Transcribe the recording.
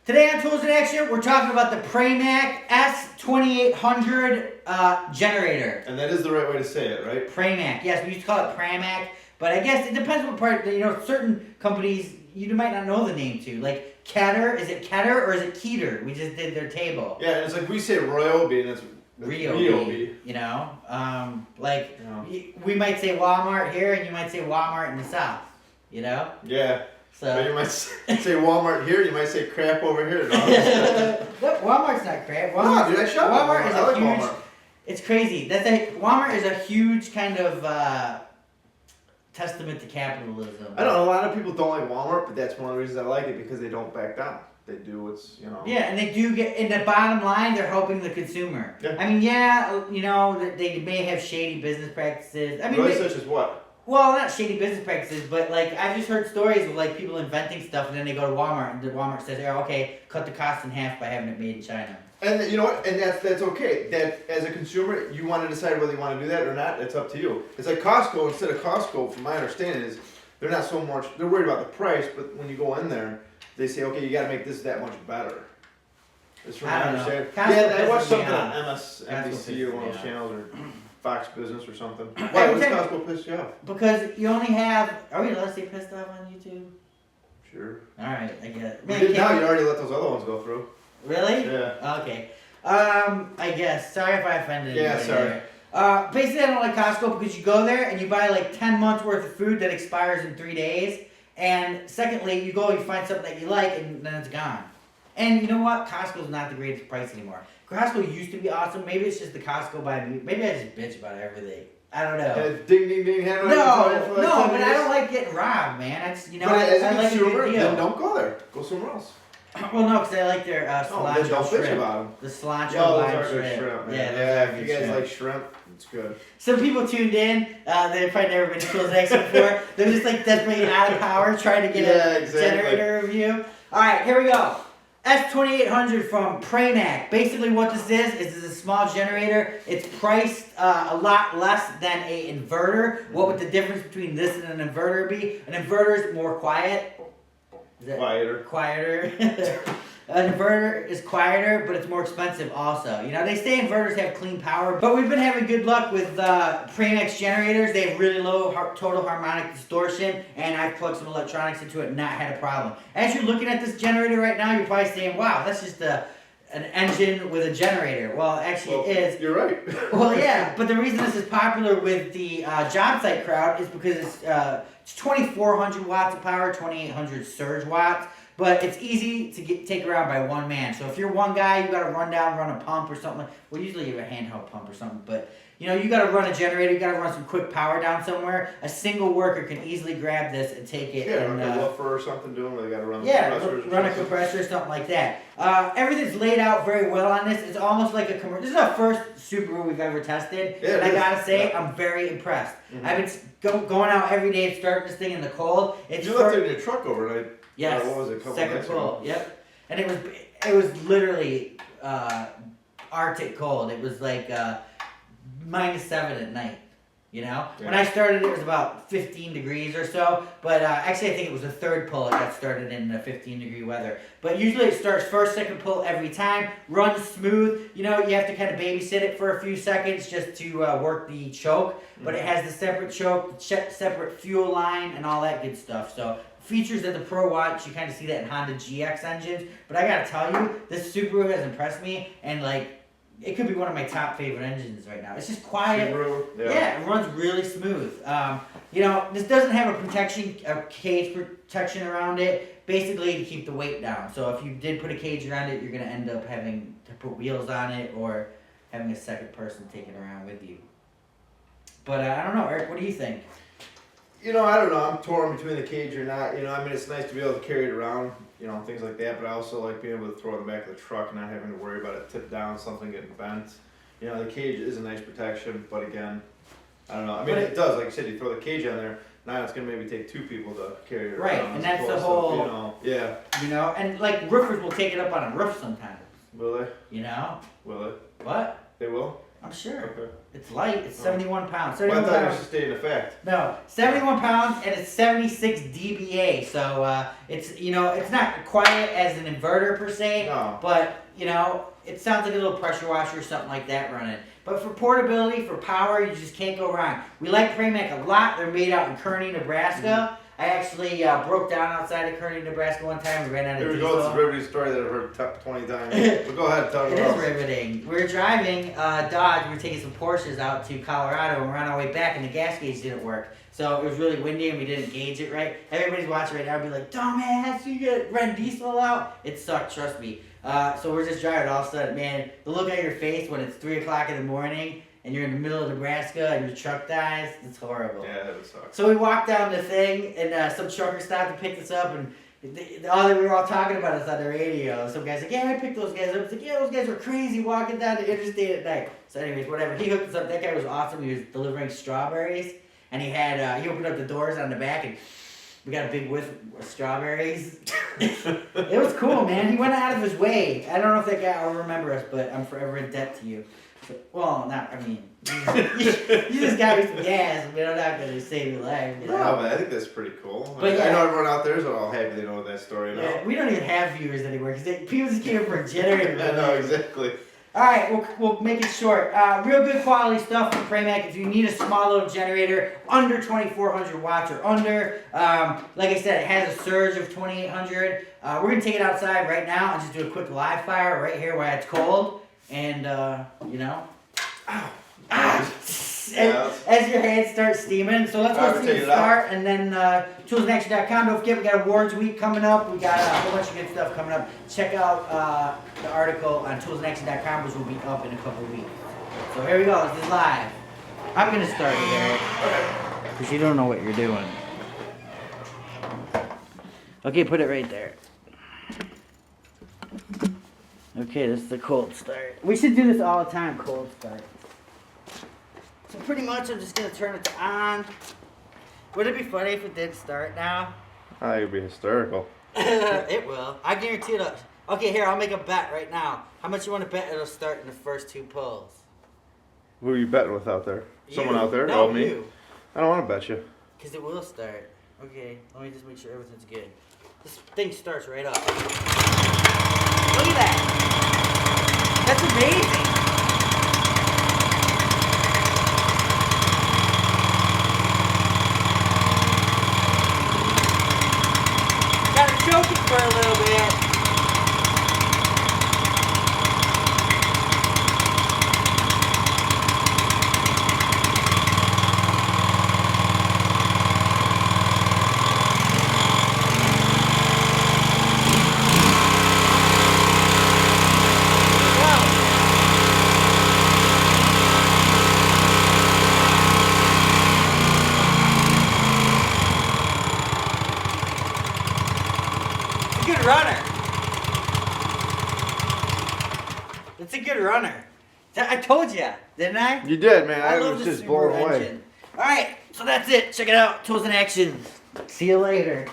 Today on Tools in Action, we're talking about the Pramac S2800 generator. And that is the right way to say it, right? Pramac. Yes, we used to call it Pramac, but I guess it depends what part. Certain companies you might not know the name to. Like Keter, is it Keter or is it Keter? We just did their table. Yeah, and it's like we say Ryobi, and it's Ryobi. We might say Walmart here, and you might say Walmart in the South. Yeah. So but you might say Walmart here, you might say crap over here. Look, Walmart's not crap. No, dude, I shop Walmart is a huge. Walmart. It's crazy. Walmart is a huge kind of testament to capitalism. I don't know. A lot of people don't like Walmart, but that's one of the reasons I like it because they don't back down. They do what's. Yeah, and they do get in the bottom line. They're helping the consumer. Yeah. I mean, they may have shady business practices. I mean, really, such as what? Well, not shady business practices, but I've just heard stories of people inventing stuff and then they go to Walmart and the Walmart says, "Oh, okay, cut the cost in half by having it made in China." And you know what? And that's okay. That as a consumer, you want to decide whether you want to do that or not. It's up to you. It's like Costco. Instead of Costco, from my understanding, is they're not so much. They're worried about the price, but when you go in there, they say, "Okay, you got to make this that much better." It's from my understanding. Yeah, I watched something on MSNBC or one of those channels or Fox Business or something. Why was Costco pissed you off? Because you only have. Are we allowed to say pissed off on YouTube? Sure. All right, I get it. Now you already let those other ones go through. Really? Yeah. Okay. I guess. Sorry if I offended you. Yeah, sorry. Basically, I don't like Costco because you go there and you buy 10 months worth of food that expires in 3 days. And secondly, you go, you find something that you like, and then it's gone. And you know what? Costco's not the greatest price anymore. Costco used to be awesome. Maybe it's just the Costco by me. Maybe I just bitch about everything. I don't know. Ding, ding, ding. No, but I don't like getting robbed, man. I like a good deal. Then don't go there. Go somewhere else. Well, no, because I like their cilantro don't shrimp. bitch about them. The cilantro lime shrimp. Man. Yeah, if you guys like shrimp, it's good. Some people tuned in. They've probably never been to Tools X before. They're just desperately out of power trying to get a generator review. All right, here we go. S2800 from Pramac. Basically what this is a small generator. It's priced a lot less than an inverter. What would the difference between this and an inverter be? An inverter is more quiet. Quieter. An inverter is quieter, but it's more expensive also. They say inverters have clean power, but we've been having good luck with Pramac's generators. They have really low total harmonic distortion, and I've plugged some electronics into it and not had a problem. As you're looking at this generator right now, you're probably saying, wow, that's just an engine with a generator. Well, actually it is. You're right. Well, yeah, but the reason this is popular with the job site crowd is because it's 2,400 watts of power, 2,800 surge watts. But it's easy to take around by one man. So if you're one guy, you got to run a pump or something. Well, usually you have a handheld pump or something. But, you got to run a generator. You got to run some quick power down somewhere. A single worker can easily grab this and take it. Yeah, run a woofer or something to them. They got to run run a compressor or something like that. Everything's laid out very well on this. It's almost like a commercial. This is our first Subaru we've ever tested. Yeah, and I got to say, I'm very impressed. Mm-hmm. I've been going out every day and starting this thing in the cold. You left it in your truck overnight. Yes. What was it? Second pull. Yep. And it was literally Arctic cold. It was -7 at night. Yeah. When I started, it was about 15 degrees or so. But actually, I think it was the third pull. It got started in 15-degree weather. But usually, it starts first, second pull every time. Runs smooth. You have to kind of babysit it for a few seconds just to work the choke. But it has the separate choke, separate fuel line, and all that good stuff. So features that the Pro wants, you kind of see that in Honda GX engines. But I gotta tell you, this Subaru has impressed me, and it could be one of my top favorite engines right now. It's just quiet. Subaru, yeah, it runs really smooth. This doesn't have a cage protection around it, basically to keep the weight down. So if you did put a cage around it, you're gonna end up having to put wheels on it or having a second person take it around with you. But I don't know, Eric, what do you think? I don't know. I'm torn between the cage or not. It's nice to be able to carry it around, things like that. But I also like being able to throw it in the back of the truck and not having to worry about it tip down, something getting bent. The cage is a nice protection, but again, I don't know. It does. Like you said, you throw the cage on there. Now it's gonna maybe take two people to carry it around. Right, and that's the whole. And roofers will take it up on a roof sometimes. Will they? Will they? What? They will? I'm sure. Okay. It's light. It's 71 pounds. Well, I 71 thought it was pounds. just stating a fact. No, 71 pounds and it's 76 dBA. So it's it's not quiet as an inverter per se, No. but it sounds like a little pressure washer or something like that running. But for portability, for power, you just can't go wrong. We like Pramac a lot. They're made out in Kearney, Nebraska. I actually broke down outside of Kearney, Nebraska one time. We ran out of Here we diesel. go. It's a riveting story that I've heard 20 times. But go ahead, tell me It is about riveting. We were driving Dodge. We were taking some Porsches out to Colorado, and we're on our way back, and the gas gauge didn't work. So it was really windy, and we didn't gauge it right. Everybody's watching right now and be like, "Dumbass, you ran diesel out." It sucked, trust me. So we're just driving. All of a sudden, man, the look on your face when it's 3 o'clock in the morning and you're in the middle of Nebraska and your truck dies, it's horrible. Yeah, that would suck. So we walked down the thing, and some trucker stopped to pick us up, and all that we were all talking about us on the radio. Some guy's like, "Yeah, I picked those guys up." It's like, "Yeah, those guys were crazy walking down the interstate at night." So anyways, whatever. He hooked us up. That guy was awesome. He was delivering strawberries, and he opened up the doors on the back, and we got a big whiff of strawberries. It was cool, man. He went out of his way. I don't know if that guy will remember us, but I'm forever in debt to you. Well, not, I mean, you just got me some gas, but I'm not going to save your life. You know? No, but I think that's pretty cool. But I know everyone out there is all happy they know that story now. Yeah, we don't even have viewers anymore because people just came for a generator. I know, exactly. All right, we'll make it short. Real good quality stuff from Pramac. If you need a small little generator, under 2,400 watts or under, like I said, it has a surge of 2,800. We're going to take it outside right now and just do a quick live fire right here while it's cold. And, as your hands start steaming. So let's go see it start. And then toolsandaction.com. Don't forget, we got awards week coming up. We got a whole bunch of good stuff coming up. Check out the article on toolsandaction.com, which will be up in a couple of weeks. So here we go. This is live. I'm going to start it, Eric. Okay. Because you don't know what you're doing. Okay, put it right there. Okay, this is the cold start. We should do this all the time, cold start. So pretty much I'm just going to turn it to on. Would it be funny if it did start now? It would be hysterical. It will. I guarantee it. Okay, here, I'll make a bet right now. How much you want to bet it'll start in the first 2 pulls? Who are you betting with out there? Someone You. out there? No, Oh, me? you. I don't want to bet you. Because it will start. Okay, let me just make sure everything's good. This thing starts right up. Look at that. That's amazing. Gotta choke it for a little bit. Good runner. It's a good runner. I told you, didn't I? You did, man. I love was the just Subaru blown away. engine. All right, so that's it. Check it out. Tools in Action. See you later.